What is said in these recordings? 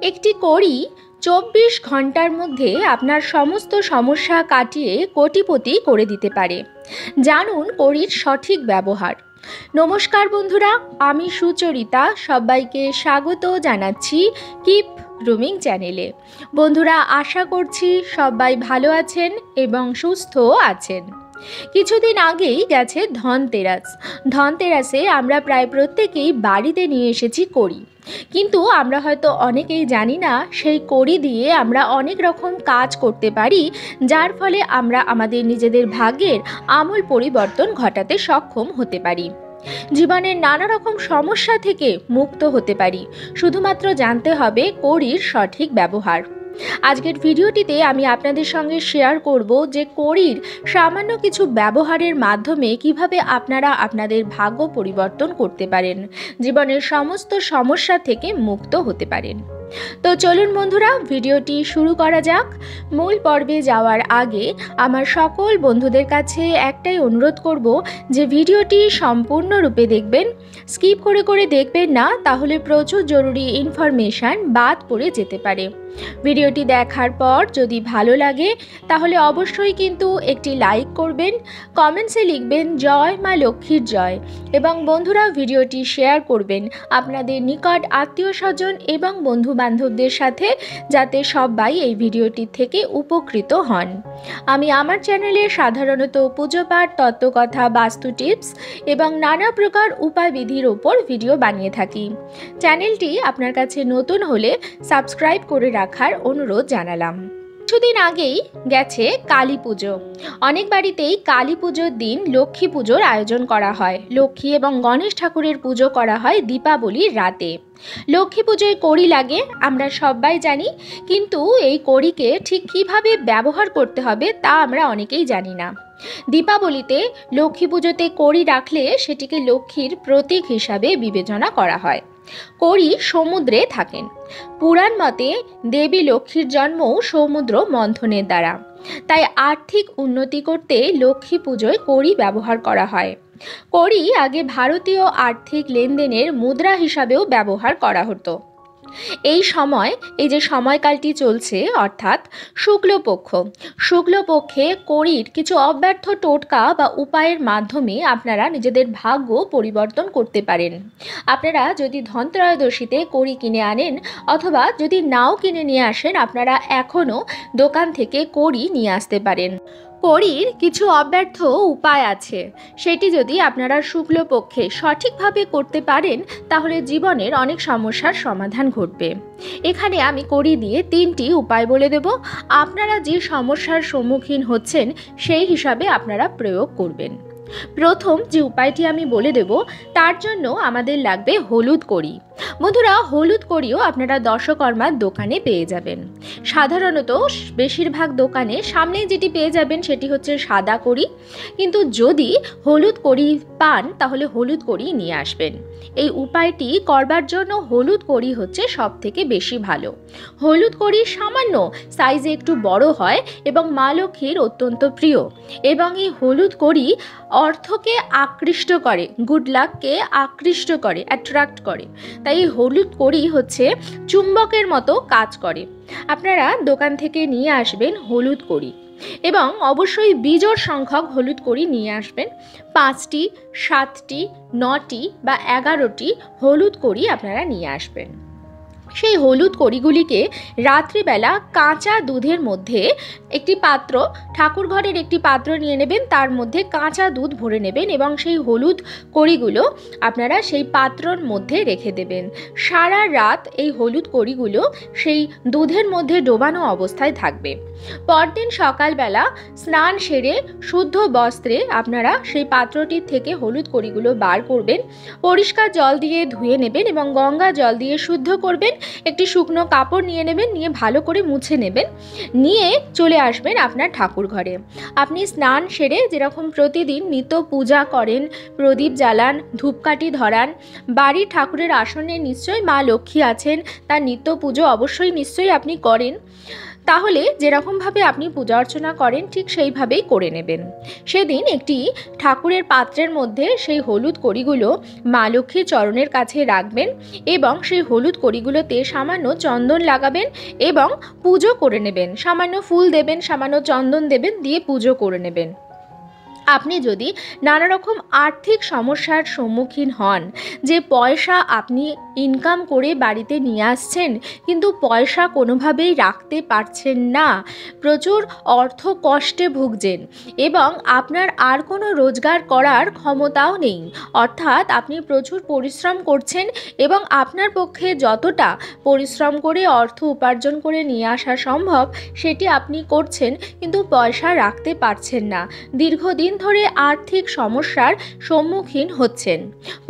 একটি কড়ি 24 ঘন্টার মধ্যে আপনার সমস্ত সমস্যা কাটিয়ে কোটিপতি করে দিতে পারে। জানুন কড়ির সঠিক ব্যবহার। নমস্কার বন্ধুরা, আমি সুচরিতা সবাইকে স্বাগত জানাচ্ছি কিপ গ্রুমিং চ্যানেলে। বন্ধুরা, আশা করছি সবাই ভালো আছেন এবং সুস্থ আছেন। কিছুদিন আগেই গেছে ধনতেরাসে আমরা প্রায় প্রত্যেকেই বাড়িতে নিয়ে এসেছি কড়ি, কিন্তু আমরা হয়তো অনেকেই জানি না সেই কড়ি দিয়ে আমরা অনেক রকম কাজ করতে পারি, যার ফলে আমরা আমাদের নিজেদের ভাগ্যের আমূল পরিবর্তন ঘটাতে সক্ষম হতে পারি, জীবনের নানা রকম সমস্যা থেকে মুক্ত হতে পারি। শুধুমাত্র জানতে হবে কড়ির সঠিক ব্যবহার। আজকের ভিডিওটিতে আমি আপনাদের সঙ্গে শেয়ার করব যে কড়ির সামান্য কিছু ব্যবহারের মাধ্যমে কিভাবে আপনারা আপনাদের ভাগ্য পরিবর্তন করতে পারেন, জীবনের সমস্ত সমস্যা থেকে মুক্ত হতে পারেন। তো চলুন বন্ধুরা, ভিডিওটি শুরু করা যাক। মূল পর্বে যাওয়ার আগে আমার সকল বন্ধুদের কাছে একটাই অনুরোধ করব যে ভিডিওটি সম্পূর্ণরূপে দেখবেন, স্কিপ করে দেখবেন না, তাহলে প্রচুর জরুরি ইনফরমেশন বাদ পড়ে যেতে পারে। ভিডিওটি দেখার পর যদি ভালো লাগে তাহলে অবশ্যই কিন্তু একটি লাইক করবেন, কমেন্টসে লিখবেন জয় মা লক্ষ্মীর জয়, এবং বন্ধুরা ভিডিওটি শেয়ার করবেন আপনাদের নিকট আত্মীয় স্বজন এবং বন্ধু বান্ধবদের সাথে, যাতে সবাই এই ভিডিওটি থেকে উপকৃত হন। আমি আমার চ্যানেলে সাধারণত পুজো পাঠ, তত্ত্বকথা, বাস্তু টিপস এবং নানা প্রকার উপায় বিধির ওপর ভিডিও বানিয়ে থাকি। চ্যানেলটি আপনার কাছে নতুন হলে সাবস্ক্রাইব করে রাখার অনুরোধ জানালাম। কিছুদিন আগেই গেছে কালী পুজো। অনেক বাড়িতেই কালী পুজোর দিন লক্ষ্মী পুজোর আয়োজন করা হয়। লক্ষ্মী এবং গণেশ ঠাকুরের পুজো করা হয় দীপাবলির রাতে। লক্ষ্মী পুজোয় কড়ি লাগে আমরা সবাই জানি, কিন্তু এই কড়িকে ঠিক কিভাবে ব্যবহার করতে হবে তা আমরা অনেকেই জানি না। দীপাবলিতে লক্ষ্মী পুজোতে কড়ি রাখলে সেটিকে লক্ষ্মীর প্রতীক হিসাবে বিবেচনা করা হয়। কড়ি সমুদ্রে থাকেন। পুরাণ মতে দেবী লক্ষ্মীর জন্মও সমুদ্র মন্থনের দ্বারা, তাই আর্থিক উন্নতি করতে লক্ষ্মী পুজোয় কড়ি ব্যবহার করা হয়। কড়ি আগে ভারতীয় আর্থিক লেনদেনের মুদ্রা হিসাবেও ব্যবহার করা হতো। এই যে সময়কালটি চলছে, অর্থাৎ শুক্লপক্ষে কড়ির কিছু অব্যর্থ টোটকা বা উপায়ের মাধ্যমে আপনারা নিজেদের ভাগ্য পরিবর্তন করতে পারেন। আপনারা যদি ধনত্রয়োদশীতে কড়ি কিনে আনেন, অথবা যদি নাও কিনে নিয়ে আসেন, আপনারা এখনও দোকান থেকে কড়ি নিয়ে আসতে পারেন। কড়ির কিছু অব্যর্থ উপায় আছে, সেটি যদি আপনারা শুক্লপক্ষে সঠিকভাবে করতে পারেন তাহলে জীবনের অনেক সমস্যার সমাধান ঘটবে। এখানে আমি কড়ি দিয়ে 3টি উপায় বলে দেব। আপনারা যে সমস্যার সম্মুখীন হচ্ছেন সেই হিসাবে আপনারা প্রয়োগ করবেন। প্রথম যে উপায়টি আমি বলে দেব, তার জন্য আমাদের লাগবে হলুদ কড়ি। বন্ধুরা, হলুদ কড়িও আপনারা দশকর্মার দোকানে পেয়ে যাবেন। সাধারণত বেশিরভাগ দোকানে সামনে যেটি পেয়ে যাবেন সেটি হচ্ছে সাদা কড়ি, কিন্তু যদি হলুদ কড়ি পান তাহলে হলুদ কড়ি নিয়ে আসবেন। এই উপায়টি করবার জন্য হলুদ কড়ি হচ্ছে সব থেকে বেশি ভালো। হলুদ কড়ি সামান্য সাইজে একটু বড় হয় এবং মা লক্ষ্মীর অত্যন্ত প্রিয়, এবং এই হলুদ কড়ি অর্থকে আকৃষ্ট করে, গুড লাককে আকৃষ্ট করে, অ্যাট্রাক্ট করে। তাই এই হলুদ কড়ি হচ্ছে চুম্বকের মতো কাজ করে। আপনারা দোকান থেকে নিয়ে আসবেন হলুদ কড়ি, এবং অবশ্যই বিজোড় সংখ্যক হলুদ কড়ি নিয়ে আসবেন। 5টি, 7টি, 9টি বা 11টি হলুদ কড়ি আপনারা নিয়ে আসবেন। সেই হলুদ কড়িগুলিকে রাত্রিবেলা কাঁচা দুধের মধ্যে একটি পাত্র, ঠাকুর ঘরের একটি পাত্র নিয়ে নেবেন, তার মধ্যে কাঁচা দুধ ভরে নেবেন এবং সেই হলুদ কড়িগুলো আপনারা সেই পাত্রর মধ্যে রেখে দেবেন। সারা রাত এই হলুদ কড়িগুলো সেই দুধের মধ্যে ডোবানো অবস্থায় থাকবে। পরদিন সকালবেলা স্নান সেরে শুদ্ধ বস্ত্রে আপনারা সেই পাত্রটির থেকে হলুদ কড়িগুলো বার করবেন, পরিষ্কার জল দিয়ে ধুয়ে নেবেন এবং গঙ্গা জল দিয়ে শুদ্ধ করবেন। একটি শুকনো কাপড় নিয়ে নেবেন, নিয়ে ভালো করে মুছে নেবেন, নিয়ে চলে আসবেন আপনার ঠাকুর ঘরে। আপনি স্নান সেরে যেরকম প্রতিদিন নিত্য পূজা করেন, প্রদীপ জ্বালান, ধূপকাঠি ধরান, বাড়ির ঠাকুরের আসনে নিশ্চয়ই মা লক্ষ্মী আছেন, তার নিত্য পুজো অবশ্যই নিশ্চয়ই আপনি করেন। তাহলে যেরকমভাবে আপনি পূজা অর্চনা করেন ঠিক সেইভাবেই করে নেবেন। সেদিন একটি ঠাকুরের পাত্রের মধ্যে সেই হলুদ কড়িগুলো মা লক্ষ্মীর চরণের কাছে রাখবেন এবং সেই হলুদ কড়িগুলোতে সামান্য চন্দন লাগাবেন এবং পুজো করে নেবেন। সামান্য ফুল দেবেন, সামান্য চন্দন দেবেন, দিয়ে পুজো করে নেবেন। আপনি যদি নানা রকম আর্থিক সমস্যার সম্মুখীন হন, যে পয়সা আপনি ইনকাম করে বাড়িতে নিয়ে আসছেন কিন্তু পয়সা কোনোভাবেই রাখতে পারছেন না, প্রচুর অর্থ কষ্টে ভুগছেন এবং আপনার আর কোনো রোজগার করার ক্ষমতাও নেই, অর্থাৎ আপনি প্রচুর পরিশ্রম করছেন এবং আপনার পক্ষে যতটা পরিশ্রম করে অর্থ উপার্জন করে নিয়ে আসা সম্ভব সেটি আপনি করছেন কিন্তু পয়সা রাখতে পারছেন না, দীর্ঘদিন ধরে আর্থিক সমস্যার সম্মুখীন হচ্ছেন,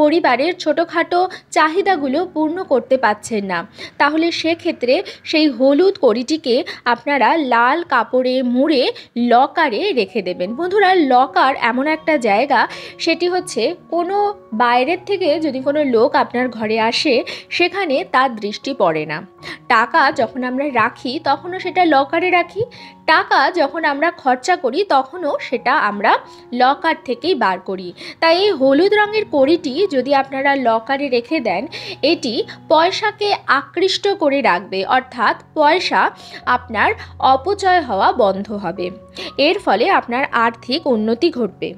পরিবারের ছোটোখাটো চাহিদাগুলো পূর্ণ করতে পারছেন না, তাহলে সেক্ষেত্রে সেই হলুদ কড়িটিকে আপনারা লাল কাপড়ে মুড়ে লকারে রেখে দেবেন। বন্ধুরা, লকার এমন একটা জায়গা, সেটি হচ্ছে কোনো বাইরের থেকে যদি কোনো লোক আপনার ঘরে আসে সেখানে তার দৃষ্টি পড়ে না। টাকা যখন আমরা রাখি তখনও সেটা লকারে রাখি, টাকা যখন আমরা খরচা করি তখনও সেটা আমরা লকার থেকেই বার করি। তাই এই হলুদ রঙের কড়িটি যদি আপনারা লকারে রেখে দেন, এটি পয়সাকে আকৃষ্ট করে রাখবে, অর্থাৎ পয়সা আপনার অপচয় হওয়া বন্ধ হবে, এর ফলে আপনার আর্থিক উন্নতি ঘটবে।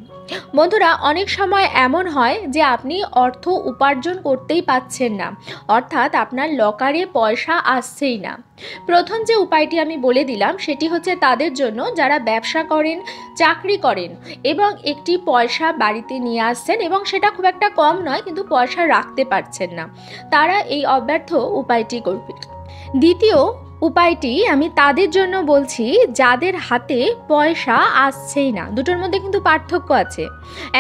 বন্ধুরা, অনেক সময় এমন হয় যে আপনি অর্থ উপার্জন করতেই পাচ্ছেন না, অর্থাৎ আপনার লকারে পয়সা আসছেই না। প্রথম যে উপায়টি আমি বলে দিলাম সেটি হচ্ছে তাদের জন্য যারা ব্যবসা করেন, চাকরি করেন এবং একটি পয়সা বাড়িতে নিয়ে আসছেন এবং সেটা খুব একটা কম নয় কিন্তু পয়সা রাখতে পারছেন না, তারা এই অব্যর্থ উপায়টি করবে। দ্বিতীয় উপায়টি আমি তাদের জন্য বলছি যাদের হাতে পয়সা আসছেই না। দুটোর মধ্যে কিন্তু পার্থক্য আছে।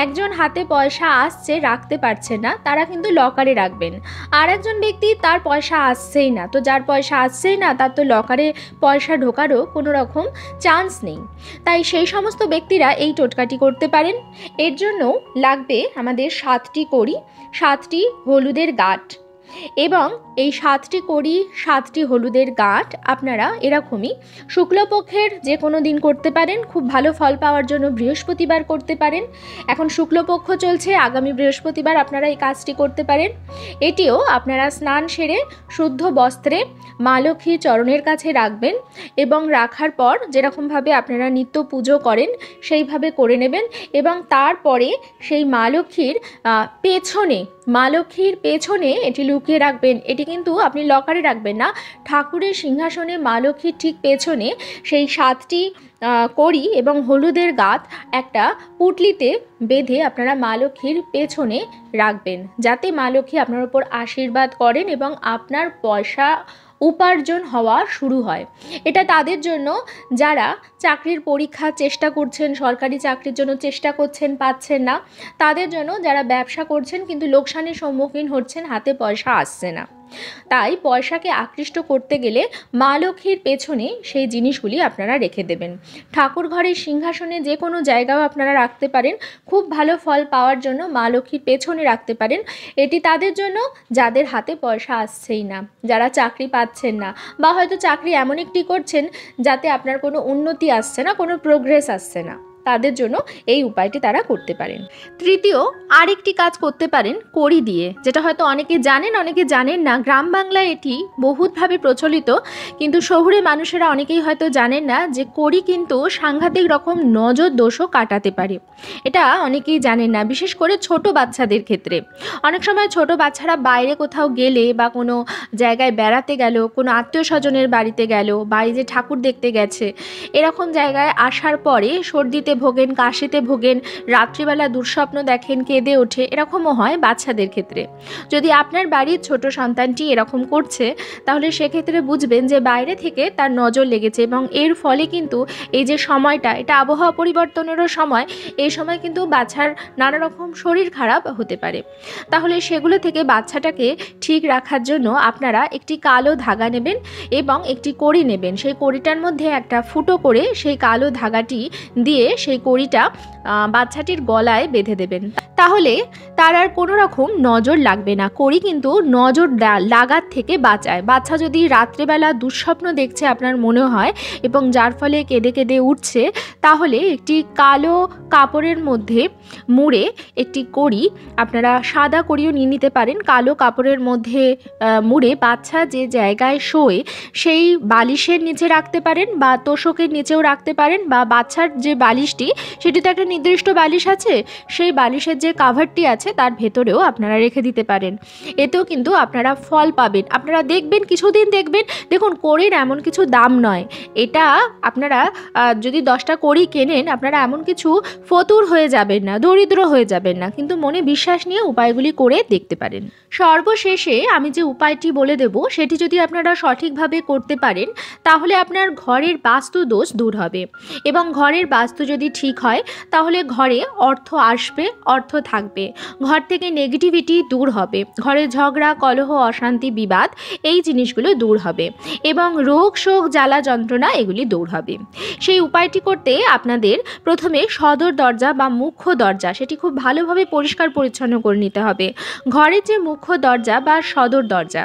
একজন হাতে পয়সা আসছে, রাখতে পারছে না, তারা কিন্তু লকারে রাখবেন। আর একজন ব্যক্তি তার পয়সা আসছেই না, তো যার পয়সা আসছেই না তার তো লকারে পয়সা ঢোকারও কোনো রকম চান্স নেই। তাই সেই সমস্ত ব্যক্তিরা এই টোটকাটি করতে পারেন। এর জন্য লাগবে আমাদের 7টি কড়ি, 7টি হলুদের গাঁট এবং এই 7টি কড়ি, 7টি হলুদের গাঁট আপনারা এরকমই শুক্লপক্ষের যে কোনো দিন করতে পারেন। খুব ভালো ফল পাওয়ার জন্য বৃহস্পতিবার করতে পারেন। এখন শুক্লপক্ষ চলছে, আগামী বৃহস্পতিবার আপনারা এই কাজটি করতে পারেন। এটিও আপনারা স্নান সেরে শুদ্ধ বস্ত্রে মা লক্ষ্মীর চরণের কাছে রাখবেন এবং রাখার পর যেরকমভাবে আপনারা নিত্য পুজো করেন সেইভাবে করে নেবেন এবং তারপরে সেই মা লক্ষ্মীর পেছনে, মা লক্ষ্মীর পেছনে এটি লুকিয়ে রাখবেন। এটি কিন্তু আপনি লকারে রাখবেন না, ঠাকুরের সিংহাসনে মা লক্ষ্মীর ঠিক পেছনে সেই 7টি কড়ি এবং হলুদের গাঁট একটা পুঁটলিতে বেঁধে আপনারা মা লক্ষ্মীর পেছনে রাখবেন, যাতে মা লক্ষ্মী আপনার উপর আশীর্বাদ করেন এবং আপনার পয়সা উপার্জন হওয়া শুরু হয়। এটা তাদের জন্য যারা চাকরির পরীক্ষা চেষ্টা করছেন, সরকারি চাকরির জন্য চেষ্টা করছেন, পাচ্ছেন না, তাদের জন্য যারা ব্যবসা করছেন কিন্তু লোকসানের সম্মুখীন হচ্ছেন, হাতে পয়সা আসছে না। তাই পয়সাকে আকৃষ্ট করতে গেলে মা লক্ষ্মীর পেছনে সেই জিনিসগুলি আপনারা রেখে দেবেন। ঠাকুর ঘরের সিংহাসনে যে কোনো জায়গাও আপনারা রাখতে পারেন। খুব ভালো ফল পাওয়ার জন্য মা লক্ষ্মীর পেছনে রাখতে পারেন। এটি তাদের জন্য যাদের হাতে পয়সা আসছেই না, যারা চাকরি পাচ্ছেন না, বা হয়তো চাকরি এমন একটি করছেন যাতে আপনার কোনো উন্নতি আসছে না, কোনো প্রোগ্রেস আসছে না, তাদের জন্য এই উপায়টি তারা করতে পারেন। তৃতীয় আরেকটি কাজ করতে পারেন কড়ি দিয়ে, যেটা হয়তো অনেকে জানেন, অনেকে জানেন না। গ্রাম বাংলায় এটি বহুতভাবে প্রচলিত, কিন্তু শহুরে মানুষেরা অনেকেই হয়তো জানেন না যে কড়ি কিন্তু সাংঘাতিক রকম নজর দোষও কাটাতে পারে। এটা অনেকেই জানেন না, বিশেষ করে ছোট বাচ্চাদের ক্ষেত্রে। অনেক সময় ছোট বাচ্চারা বাইরে কোথাও গেলে বা কোনো জায়গায় বেড়াতে গেল, কোনো আত্মীয় স্বজনের বাড়িতে গেল, বাড়ি যে ঠাকুর দেখতে গেছে, এরকম জায়গায় আসার পরে সর্দিতে ভোগেন, কাশিতে ভোগেন, রাত্রিবেলা দুঃস্বপ্ন দেখেন, কেঁদে ওঠে, এরকমও হয় বাচ্চাদের ক্ষেত্রে। যদি আপনার বাড়ির ছোট সন্তানটি এরকম করছে তাহলে সেক্ষেত্রে বুঝবেন যে বাইরে থেকে তার নজর লেগেছে এবং এর ফলে কিন্তু এই যে সময়টা, এটা আবহাওয়া পরিবর্তনেরও সময়, এই সময় কিন্তু বাচ্চার নানা রকম শরীর খারাপ হতে পারে। তাহলে সেগুলো থেকে বাচ্চাটাকে ঠিক রাখার জন্য আপনারা একটি কালো ধাগা নেবেন এবং একটি কড়ি নেবেন। সেই কড়িটার মধ্যে একটা ফুটো করে সেই কালো ধাগাটি দিয়ে সেই কড়িটা বাচ্চাটির গলায় বেঁধে দেবেন। তাহলে তার আর কোনো রকম নজর লাগবে না। কড়ি কিন্তু নজর লাগার থেকে বাঁচায়। বাচ্চা যদি রাত্রেবেলা দুঃস্বপ্ন দেখছে আপনার মনে হয় এবং যার ফলে কেঁদে কেঁদে উঠছে, তাহলে একটি কালো কাপড়ের মধ্যে মুড়ে একটি কড়ি, আপনারা সাদা কড়িও নিয়ে নিতে পারেন, কালো কাপড়ের মধ্যে মুড়ে বাচ্চা যে জায়গায় শোয় সেই বালিশের নিচে রাখতে পারেন বা তোষকের নিচেও রাখতে পারেন, বা বাচ্চার যে বালিশটি সেটি তো একটা নির্দিষ্ট বালিশ আছে, সেই বালিশের যে কাভারটি আছে তার ভেতরেও আপনারা রেখে দিতে পারেন। এতেও কিন্তু আপনারা ফল পাবেন। আপনারা দেখবেন, কিছুদিন দেখবেন, দেখুন কড়ির এমন কিছু দাম নয়। এটা আপনারা যদি 10টা কড়ি কেনেন, আপনারা এমন কিছু ফতুর হয়ে যাবেন না, দরিদ্র হয়ে যাবেন না, কিন্তু মনে বিশ্বাস নিয়ে উপায়গুলি করে দেখতে পারেন। সর্বশেষে আমি যে উপায়টি বলে দেব সেটি যদি আপনারা সঠিকভাবে করতে পারেন, তাহলে আপনার ঘরের বাস্তু দোষ দূর হবে। এবং ঘরের বাস্তু যদি ঠিক হয়, তাহলে ঘরে অর্থ আসবে, অর্থ থাকবে, ঘর থেকে নেগেটিভিটি দূর হবে, ঘরে ঝগড়া কলহ অশান্তি বিবাদ এই জিনিসগুলো দূর হবে এবং রোগ শোক জ্বালা যন্ত্রণা এগুলি দূর হবে। সেই উপায়টি করতে আপনাদের প্রথমে সদর দরজা বা মুখ্য দরজা সেটি খুব ভালোভাবে পরিষ্কার পরিচ্ছন্ন করে নিতে হবে। ঘরের যে মুখ্য দরজা বা সদর দরজা,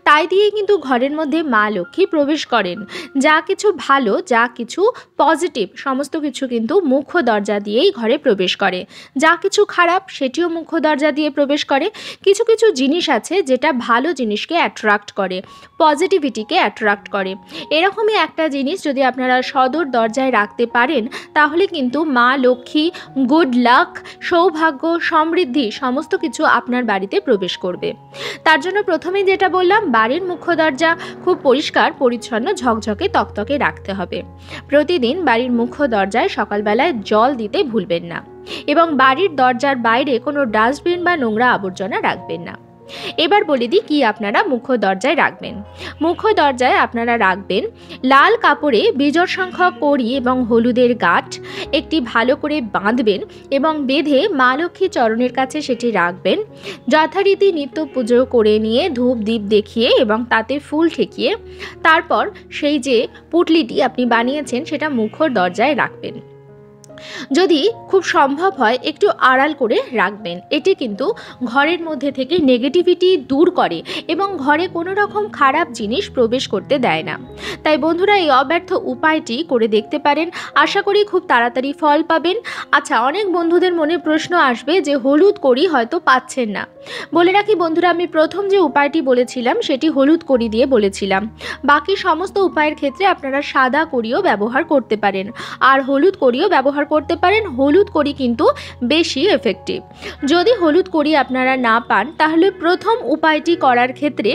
তাই দিয়ে কিন্তু ঘরের মধ্যে মা লক্ষ্মী প্রবেশ করেন। যা কিছু ভালো, যা কিছু পজিটিভ, সমস্ত কিছু কিন্তু মুখ্য দরজা দিয়েই ঘরে প্রবেশ করে। যা কিছু খারাপ সেটিও মুখ্য দরজা দিয়ে প্রবেশ করে। কিছু কিছু জিনিস আছে যেটা ভালো জিনিসকে অ্যাট্রাক্ট করে, পজিটিভিটিকে অ্যাট্রাক্ট করে। এরকমই একটা জিনিস যদি আপনারা সদর দরজায় রাখতে পারেন, তাহলে কিন্তু মা লক্ষ্মী, গুড লাক, সৌভাগ্য, সমৃদ্ধি সমস্ত কিছু আপনার বাড়িতে প্রবেশ করবে। তার জন্য প্রথমে যেটা বললাম, বাড়ির মুখ্য দরজা খুব পরিষ্কার পরিচ্ছন্ন ঝকঝকে তকতকে রাখতে হবে। প্রতিদিন বাড়ির মুখ্য দরজায় সকালবেলায় জল দিতে ভুলবেন না এবং বাড়ির দরজার বাইরে কোনো ডাস্টবিন বা নোংরা আবর্জনা রাখবেন না। এবার বলে দিই কি আপনারা মুখ্য দরজায় রাখবেন। মুখ্য দরজায় আপনারা রাখবেন লাল কাপড়ে বিজোড় সংখ্যক কড়ি এবং হলুদের গাঁঠ একটি ভালো করে বাঁধবেন এবং বেঁধে মা লক্ষ্মী চরণের কাছে সেটি রাখবেন। যথারীতি নিত্য পুজো করে নিয়ে ধূপ দীপ দেখিয়ে এবং তাতে ফুল ঠেকিয়ে তারপর সেই যে পুটলিটি আপনি বানিয়েছেন সেটা মুখ্য দরজায় রাখবেন। যদি খুব সম্ভব হয় একটু আড়াল করে রাখবেন। এটি কিন্তু ঘরের মধ্যে থেকে নেগেটিভিটি দূর করে এবং ঘরে কোনো রকম খারাপ জিনিস প্রবেশ করতে দেয় না। তাই বন্ধুরা, এই অব্যর্থ উপায়টি করে দেখতে পারেন। আশা করি খুব তাড়াতাড়ি ফল পাবেন। আচ্ছা, অনেক বন্ধুদের মনে প্রশ্ন আসবে যে হলুদ কড়ি হয়তো পাচ্ছেন না। বলে রাখি বন্ধুরা, আমি প্রথম যে উপায়টি বলেছিলাম সেটি হলুদ কড়ি দিয়ে বলেছিলাম। বাকি সমস্ত উপায়ের ক্ষেত্রে আপনারা সাদা কড়িও ব্যবহার করতে পারেন আর হলুদ কড়িও ব্যবহার করতে পারেন। হলুদ কড়ি কিন্তু বেশি এফেক্টিভ। যদি হলুদ কড়ি আপনারা না পান, তাহলে প্রথম উপায়টি করার ক্ষেত্রে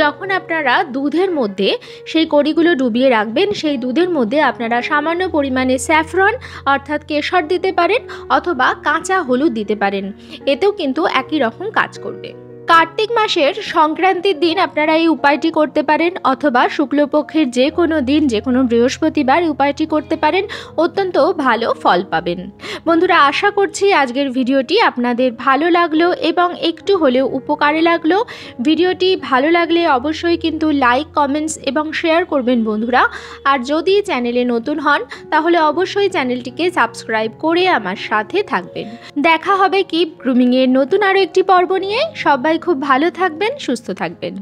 যখন আপনারা দুধের মধ্যে সেই কড়িগুলো ডুবিয়ে রাখবেন, সেই দুধের মধ্যে আপনারা সামান্য পরিমাণে স্যাফরন অর্থাৎ কেশর দিতে পারেন অথবা কাঁচা হলুদ দিতে পারেন। এতেও কিন্তু একই রকম কাজ করবে। কার্তিক মাসের সংক্রান্তির দিন আপনারা এই উপায়টি করতে পারেন অথবা শুক্লপক্ষের যে কোনো দিন, যে কোনো বৃহস্পতিবার উপায়টি করতে পারেন। অত্যন্ত ভালো ফল পাবেন। বন্ধুরা, আশা করছি আজকের ভিডিওটি আপনাদের ভালো লাগলো এবং একটু হলেও উপকারে লাগলো। ভিডিওটি ভালো লাগলে অবশ্যই কিন্তু লাইক, কমেন্টস এবং শেয়ার করবেন বন্ধুরা। আর যদি চ্যানেলে নতুন হন, তাহলে অবশ্যই চ্যানেলটিকে সাবস্ক্রাইব করে আমার সাথে থাকবেন। দেখা হবে কিপ গ্রুমিংয়ের নতুন আরও একটি পর্ব নিয়ে। সবাই খুব ভালো থাকবেন, সুস্থ থাকবেন।